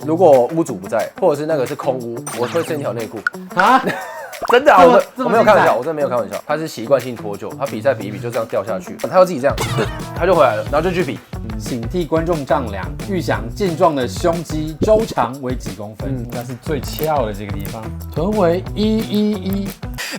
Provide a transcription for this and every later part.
如果屋主不在，或者是那个是空屋，我会剩一条内裤啊。真的啊，我没有开玩笑，我真的没有开玩笑。他是习惯性脱臼，他比赛比一比就这样掉下去，他要自己这样，他就回来了，然后就去比。请替观众丈量，玉祥健壮的胸肌周长为几公分？应该是最翘的这个地方，臀围111。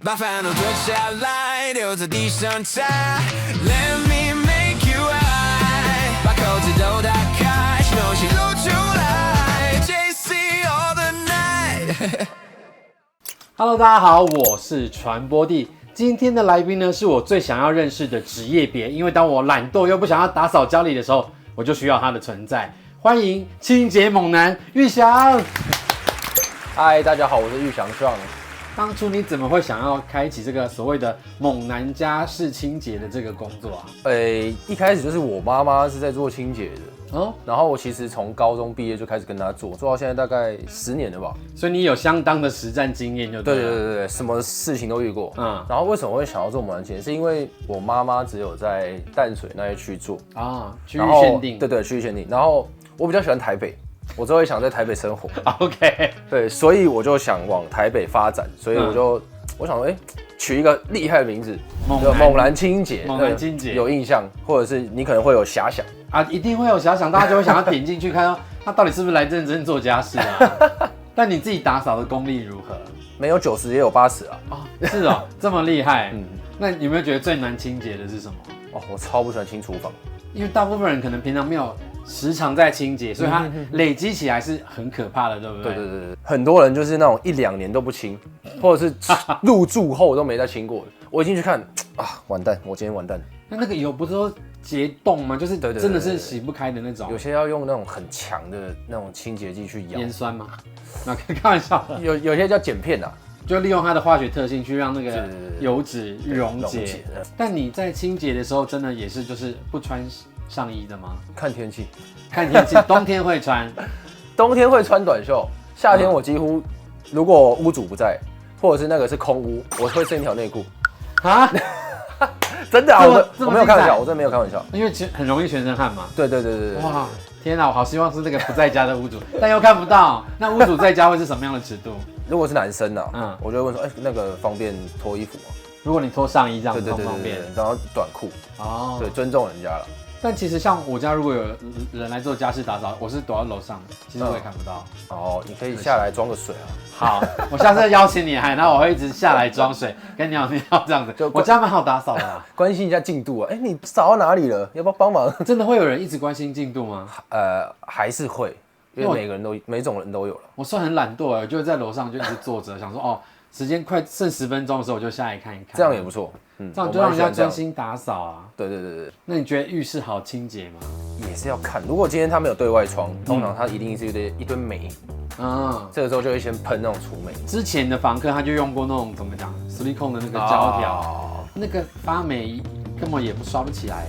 把烦恼脱下来，丢在地上踩。Let me make you high， 把口子都打开，东西露出来。JC all the night。Hello， 大家好，我是传播帝。今天的来宾呢，是我最想要认识的职业别，因为当我懒惰又不想要打扫家里的时候，我就需要他的存在。欢迎清洁猛男玉祥。嗨，大家好，我是玉祥壮。当初你怎么会想要开启这个所谓的猛男家事清洁的这个工作啊？一开始就是我妈妈是在做清洁的。然后我其实从高中毕业就开始跟她做到现在大概10年了吧，所以你有相当的实战经验就对了。对，什么事情都遇过。然后为什么会想要做猛男清洁，是因为我妈妈只有在淡水那一区做啊，区域限定。对，区域限定。然后我比较喜欢台北，我之后也想在台北生活。OK， 对，所以我就想往台北发展，所以我想说，取一个厉害的名字，猛男清洁，猛男清洁有印象，或者是你可能会有遐想啊，一定会有遐想，大家就会想要点进去看到他到底是不是来认真做家事啊。但你自己打扫的功力如何？没有90也有80啊。是哦，这么厉害。那有没有觉得最难清洁的是什么？我超不喜欢清厨房，因为大部分人可能平常没有时常在清洁，所以它累积起来是很可怕的，对不对？对，很多人就是那种1-2年都不清，或者是入住后都没再清过的。我一进去看啊，完蛋，我今天完蛋。那个油不是说结冻吗？就是真的是洗不开的那种。有些要用那种很强的那种清洁剂去咬。盐酸吗？那开玩笑的。有些叫碱片啊，就利用它的化学特性去让那个油脂溶解。但你在清洁的时候，真的也是就是不穿上衣的吗？看天气，冬天会穿，冬天会穿短袖，夏天我几乎如果屋主不在，或者是那个是空屋，我会剩一条内裤。啊？真的啊，我没有开玩笑，我真的没有开玩笑，因为其实很容易全身汗嘛。对。哇，天哪，我好希望是那个不在家的屋主，但又看不到。那屋主在家会是什么样的尺度？如果是男生啊，我就会问说，那个方便脱衣服吗？如果你脱上衣这样子方便，然后短裤。对，尊重人家了。但其实像我家如果有人来做家事打扫，我是躲在楼上的，其实我也看不到。你可以下来装个水啊。好，我下次邀请你，然后我会一直下来装水，跟尿这样子。我家蛮好打扫的啦。关心一下进度啊，你扫到哪里了？要不要帮忙？真的会有人一直关心进度吗？还是会，因为每种人都有了。我算很懒惰，我就在楼上就一直坐着，想说时间快剩10分钟的时候，我就下来看一看。这样也不错，这样就让人家专心打扫啊。对。那你觉得浴室好清洁吗？也是要看，如果今天它没有对外窗，通常它一定是一堆霉。这个时候就会先喷那种除霉。之前的房客他就用过那种怎么讲，silicone 的那个胶条，那个发霉根本也刷不起来。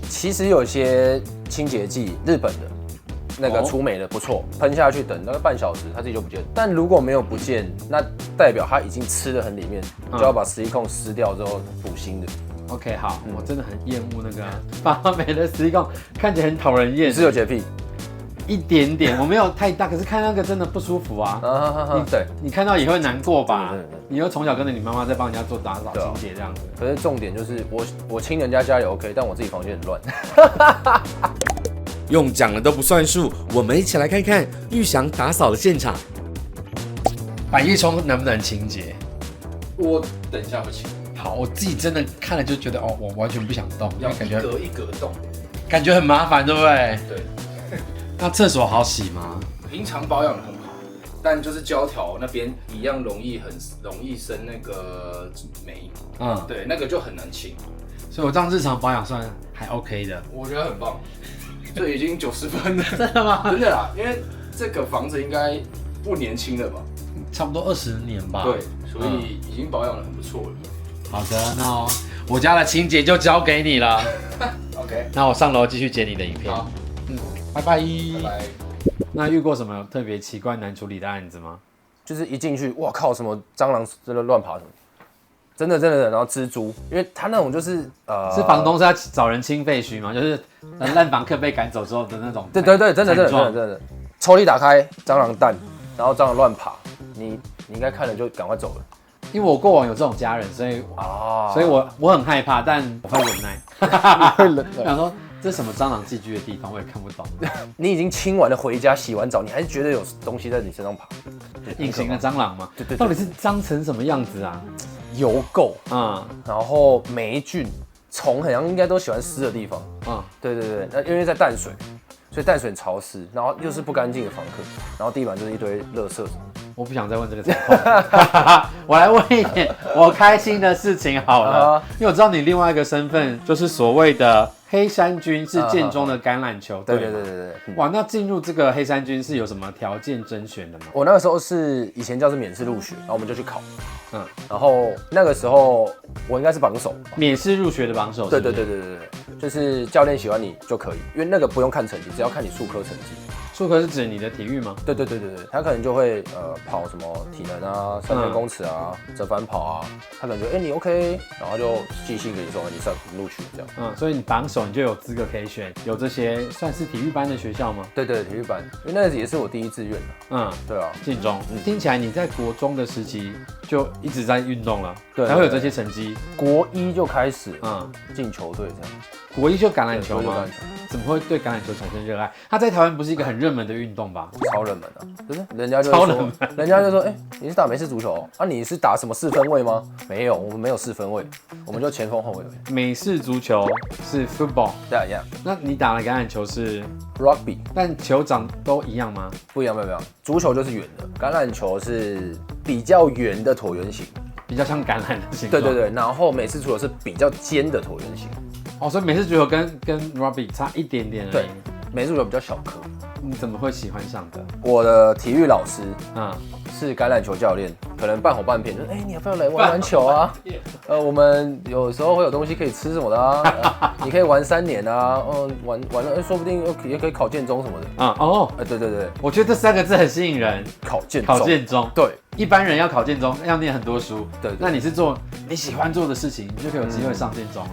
其实有些清洁剂，日本的那个除霉的不错，喷下去等大概半小时，它自己就不见了。但如果没有不见，那代表它已经吃得很里面，就要把silicone撕掉之后补新的。OK， 好，我真的很厌恶那个发霉的silicone，看起来很讨人厌。你是有洁癖？一点点，我没有太大，可是看那个真的不舒服啊。对，你看到也会难过吧？你又从小跟着你妈妈在帮人家做打扫清洁这样子。可是重点就是我清人家家里 OK， 但我自己房间很乱。用讲的都不算数，我们一起来看看玉祥打扫的现场。百叶窗难不难清洁？我等一下会清。好，我自己真的看了就觉得我完全不想动，要感觉一格一格动，感觉很麻烦，对不对？对。那厕所好洗吗？平常保养得很好，但就是胶条那边一样很容易生那个霉。对，那个就很难清。所以我这样日常保养算还 OK 的，我觉得很棒。这已经90分了。真的吗？真的啦，因为这个房子应该不年轻了吧？差不多20年吧。对，所以已经保养得很不错了。好的，那我家的清洁就交给你了。OK， 那我上楼继续剪你的影片。好，拜拜。拜拜。那遇过什么特别奇怪难处理的案子吗？就是一进去，哇靠，什么蟑螂在那乱爬什么，真的，然后蜘蛛，因为他那种就是是房东是要找人清废墟吗？就是烂房客被赶走之后的那种。对，真的，抽屉打开，蟑螂蛋，然后蟑螂乱爬，你应该看了就赶快走了。因为我过往有这种家人，所以我很害怕，但我会忍耐。会忍耐。想说这是什么蟑螂寄居的地方，我也看不懂。你已经清完了，回家洗完澡，你还是觉得有东西在你身上爬。隐形的蟑螂吗？对，到底是脏成什么样子啊？油垢啊、然后霉菌、虫，好像应该都喜欢湿的地方。对，那因为在淡水，所以淡水很潮湿，然后又是不干净的房客，然后地板就是一堆垃圾。我不想再问这个情况，我来问一点我开心的事情好了，因为我知道你另外一个身份就是所谓的黑山军，是建中的橄榄球队。对。哇，那进入这个黑山军是有什么条件甄选的吗？我那个时候是以前叫是免试入学，然后我们就去考，然后那个时候我应该是榜首，免试入学的榜首。对，就是教练喜欢你就可以，因为那个不用看成绩，只要看你术科成绩。术科是指你的体育吗？对，他可能就会跑什么体能啊、3000公尺啊、折返跑啊，他可能就你 OK， 然后就寄信给你说你上录取这样。所以你榜首你就有资格可以选，有这些算是体育班的学校吗？对，体育班，因为那也是我第一志愿的。对啊，建中。听起来你在国中的时期就一直在运动了，对，才会有这些成绩。国一就开始进球队这样。国一就橄榄球吗？怎么会对橄榄球产生热爱？它在台湾不是一个很热门的运动吧？超冷门的，就是人家就说，你是打美式足球啊？你是打什么4分卫吗？没有，我们没有4分卫，我们就前锋后卫。美式足球是 football， 对，那你打的橄榄球是 rugby， 但球长都一样吗？不一样，不一样。足球就是圆的，橄榄球是比较圆的椭圆形，比较像橄榄的形状。对，然后美式足球是比较尖的椭圆形。所以美式足球跟 rugby 差一点点而已。对，美式足球比较小颗。你怎么会喜欢上的？我的体育老师是橄榄球教练，可能半哄半骗，就是你要不要来玩篮球啊？我们有时候会有东西可以吃什么的啊，你可以玩3年啊，玩了，说不定也可以考建中什么的。对，我觉得这3个字很吸引人。考建中，对，一般人要考建中要念很多书，对，那你是做你喜欢做的事情，你就可以有机会上建中了。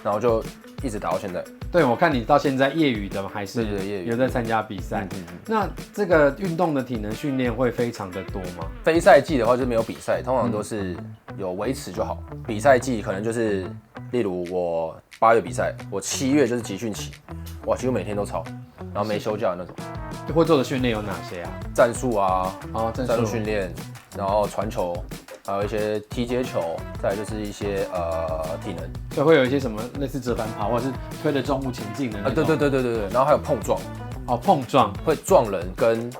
然后就一直打到现在。对，我看你到现在业余的还是有在参加比赛。那这个运动的体能训练会非常的多吗？非赛季的话就没有比赛，通常都是有维持就好。比赛季可能就是，例如我8月比赛，我7月就是集训期，哇，几乎每天都操，然后没休假的那种。会做的训练有哪些啊？战术啊，战术训练，然后传球，还有一些踢接球，再来就是一些体能。所以会有一些什么类似折返跑，或者是推着重物前进的那种。对，然后还有碰撞。碰撞会撞人跟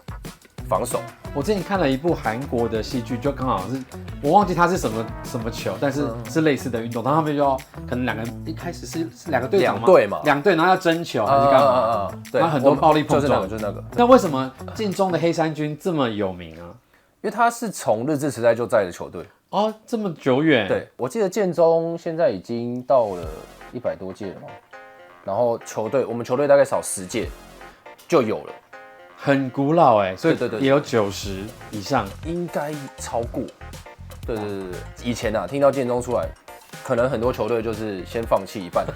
防守。我之前看了一部韩国的戏剧，就刚好是我忘记它是什么球，但是是类似的运动，然后他们就要可能2个人一开始是2个队长吗？2队嘛，2队，然后要争球还是干嘛？对，然后很多暴力碰撞，就是那个。那为什么建中的黑山军这么有名啊？因为他是从日治时代就在的球队。这么久远。对，我记得建中现在已经到了100多届了嘛，然后我们球队大概少10届就有了。很古老所以对，也有90以上，应该超过。对，以前听到建中出来，可能很多球队就是先放弃一半。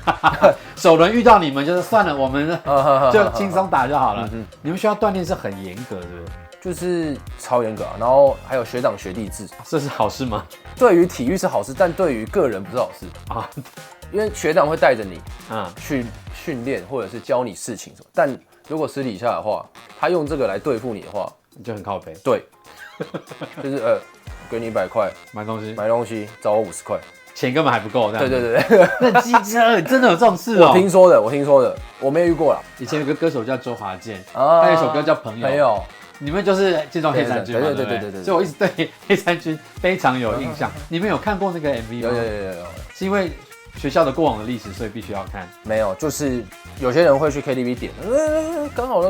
首轮遇到你们就是算了，我们就轻松打就好了。你们学校锻炼是很严格的，就是超严格然后还有学长学弟制，这是好事吗？对于体育是好事，但对于个人不是好事因为学长会带着你去训练或者是教你事情什么，但如果私底下的话，他用这个来对付你的话，就很靠北。对，就是给你100块买东西，找我50块，钱根本还不够。对，那机车真的有这种事我听说的，我没有遇过啦。以前有个歌手叫周华健，他有一首歌叫《朋友》。你们就是建中黑山军嘛？对。所以我一直对黑山军非常有印象。你们有看过那个 MV 吗？有。是因为学校的过往的历史，所以必须要看。没有，就是有些人会去 KTV 点，刚好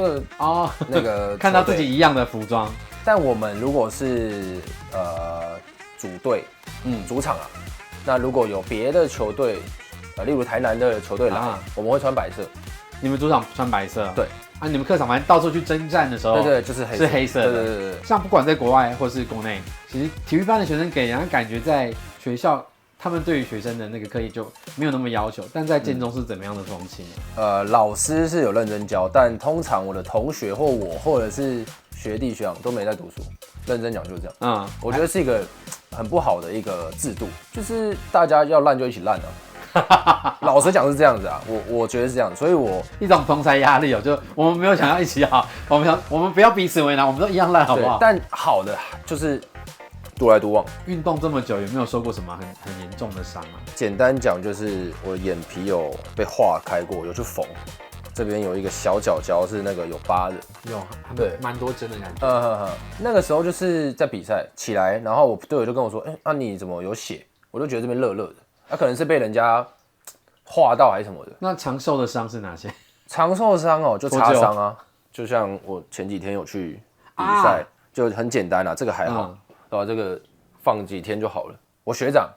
那个看到自己一样的服装。但我们如果是主队，主场那如果有别的球队，例如台南的球队来，我们会穿白色。你们主场穿白色？对。你们客场反正到处去征战的时候，对，就是黑色的。对。像不管在国外或是国内，其实体育班的学生给人家感觉在学校他们对于学生的那个课业就没有那么要求，但在建中是怎么样的风气呢？老师是有认真教，但通常我的同学或我或者是学弟学长都没在读书。认真讲就是这样。我觉得是一个很不好的一个制度，就是大家要烂就一起烂啊。老实讲是这样子啊，我觉得是这样，所以一种同侪压力就我们没有想要一起好，我们不要彼此为难，我们都一样烂，好不好？但好的就是独来独往。运动这么久，有没有受过什么很严重的伤啊？简单讲就是我眼皮有被划开过，有去缝。这边有一个小角角是那个有疤的，对，蛮多针的感觉。那个时候就是在比赛起来，然后我队友就跟我说：“你怎么有血？”我就觉得这边热热的，可能是被人家划到还是什么的。那常受的伤是哪些？常受伤就擦伤啊，就像我前几天有去比赛，就很简单啊，这个还好，对吧？这个放几天就好了。我学长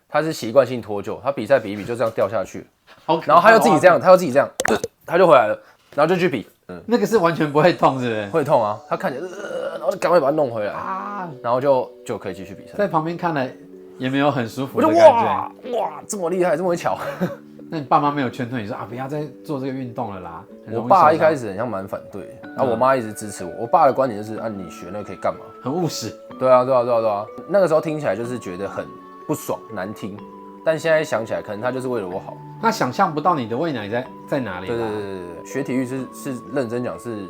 他是习惯性脱臼，他比赛比一比就这样掉下去，然后他又自己这样，他就回来了，然后就去比。那个是完全不会痛，是不是？会痛啊，他看起来然后就赶快把它弄回来然后就可以继续比赛。在旁边看了也没有很舒服的感觉。哇，这么厉害，这么会巧。那你爸妈没有劝退你说不要再做这个运动了啦？我爸一开始很像蛮反对，然后我妈一直支持我。我爸的观点就是你学那个可以干嘛？很务实。对啊。那个时候听起来就是觉得很不爽、难听，但现在想起来，可能他就是为了我好。那想象不到你的未来在哪里？对，学体育是认真讲是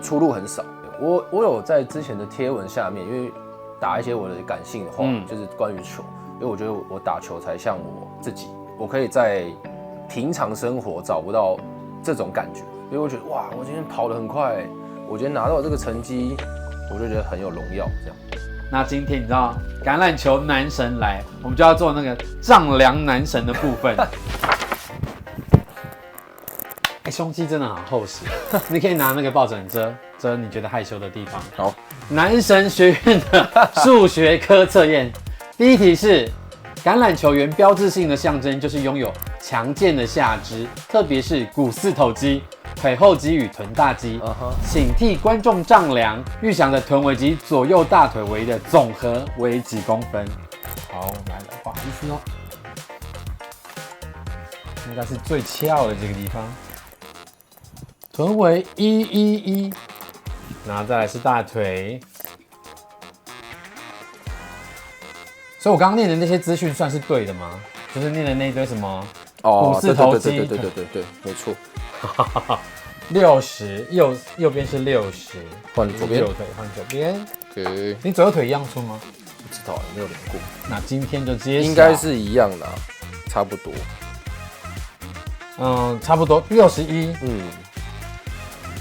出路很少。我有在之前的贴文下面，因为打一些我的感性的话，就是关于球，因为我觉得我打球才像我自己，我可以在平常生活找不到这种感觉，因为我觉得哇，我今天跑得很快，我今天拿到这个成绩，我就觉得很有荣耀这样。那今天你知道橄榄球男神来，我们就要做那个丈量男神的部分。胸肌真的很厚实，你可以拿那个抱枕遮你觉得害羞的地方。好，男神学院的数学科测验，第一题是橄榄球员标志性的象征就是拥有强健的下肢，特别是股四头肌、腿后肌与臀大肌。请替观众丈量玉祥的臀围及左右大腿围的总和为几公分？好，来了，不好意思哦，应该是最翘的这个地方。臀围111，然后再来是大腿。所以我刚刚念的那些资讯算是对的吗？就是念的那一堆什么股四头肌，对，没错。60，右边是60，换左边，右腿换左边。OK， 你左右腿一样粗吗？不知道，没有量过。那今天就揭晓，应该是一样的，差不多。差不多61。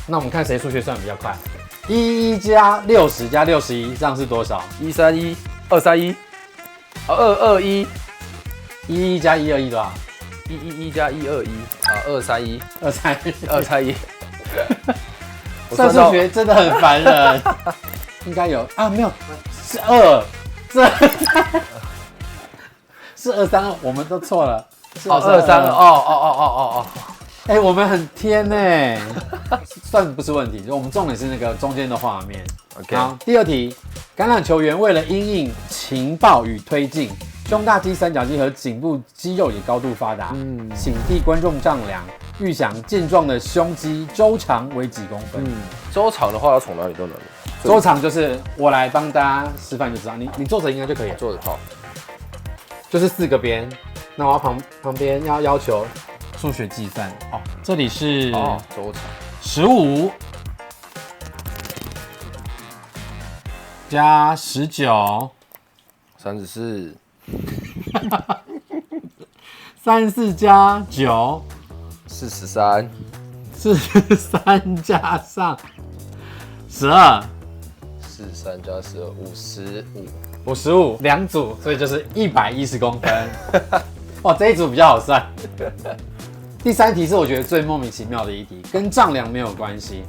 那我们看谁数学算比较快。11加60加61，这样是多少？131、231、221。11加121多少？111加121231。231。算数学真的很烦人。应该有没有，是2，是232，我们都错了。232。我们很天呢，算不是问题。我们重点是那个中间的画面。OK， 好，第二题，橄榄球员为了因应情报与推进，胸大肌、三角肌和颈部肌肉也高度发达。请替观众丈量玉祥健壮的胸肌周长为几公分？周长的话要从哪里都能。周长就是我来帮大家示范就知道，你坐着应该就可以了。坐着好，就是4个边，那我要旁边要求数学计算。这里是周长15加19。34。34加9。43。43加上12。43加12，55。55，两组，所以就是110公分。哇，这一组比较好算。第3题是我觉得最莫名其妙的一题，跟丈量没有关系。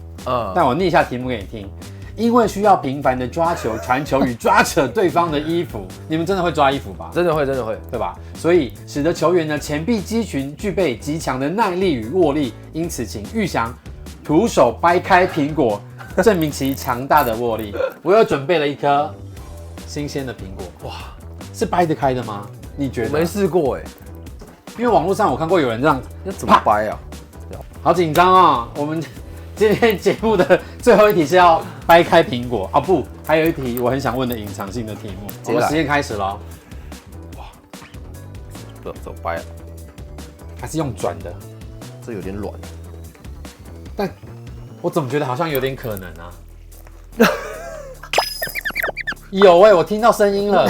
但我念一下题目给你听。因为需要频繁的抓球、传球与抓扯对方的衣服，你们真的会抓衣服吧？真的会，对吧？所以使得球员的前臂肌群具备极强的耐力与握力，因此请玉祥徒手掰开苹果，证明其强大的握力。我又准备了一颗新鲜的苹果，哇，是掰得开的吗？你觉得？我没试过哎，因为网络上我看过有人这样，那怎么掰啊？好紧张哦。我们今天节目的最后一题是要掰开苹果啊，不，还有一题我很想问的隐藏性的题目。我们实验开始喽。怎么掰啊？还是用转的？这有点软。但我怎么觉得好像有点可能啊？有我听到声音了。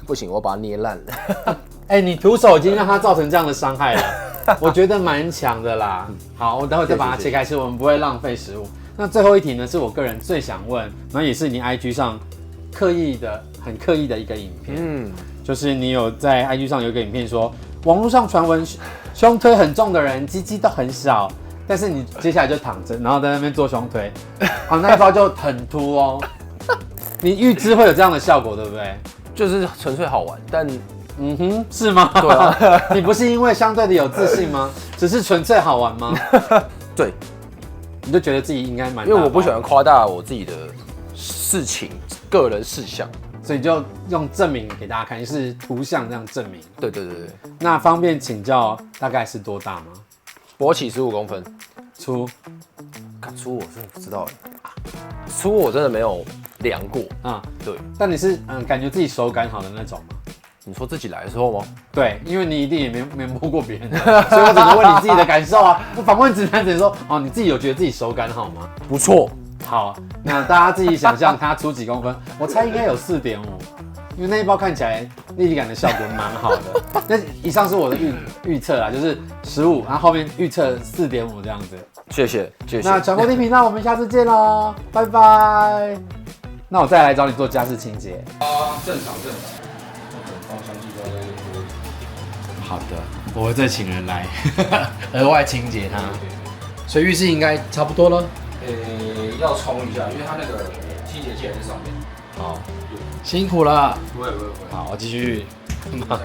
不行，我把它捏烂了。你徒手已经让它造成这样的伤害了，我觉得蛮强的啦。好，我等会再把它切开吃，我们不会浪费食物。那最后一题呢，是我个人最想问，然后也是你 IG 上很刻意的一个影片。就是你有在 IG 上有一个影片说，网络上传闻胸推很重的人鸡鸡都很小，但是你接下来就躺着，然后在那边做胸推，好，那一包就很凸哦。你预知会有这样的效果，对不对？就是纯粹好玩，但是吗？对啊，你不是因为相对的有自信吗？只是纯粹好玩吗？对，你就觉得自己应该蛮……因为我不喜欢夸大我自己的事情、个人事项，所以就用证明给大家看，就是图像这样证明。对。那方便请教大概是多大吗？勃起15公分，粗粗我真的不知道哎，粗我真的没有量过啊。对，但你是感觉自己手感好的那种吗？你说自己来的时候吗？对，因为你一定也没摸过别人的，所以我只能问你自己的感受啊。我访问直男只能说，哦，你自己有觉得自己手感好吗？不错。好，那大家自己想象它粗几公分，我猜应该有4.5，因为那一包看起来立体感的效果蛮好的。那以上是我的预测啦，就是15，然后后面预测4.5这样子。谢谢。那传播地频道，我们下次见喽，拜拜。那我再来找你做家事清洁。正常。放香气在那边。好的，我会再请人来额外清洁它。所以浴室应该差不多了。要冲一下，因为它那个清洁剂还在上面。好，辛苦了。不会。好，我继续。辛苦。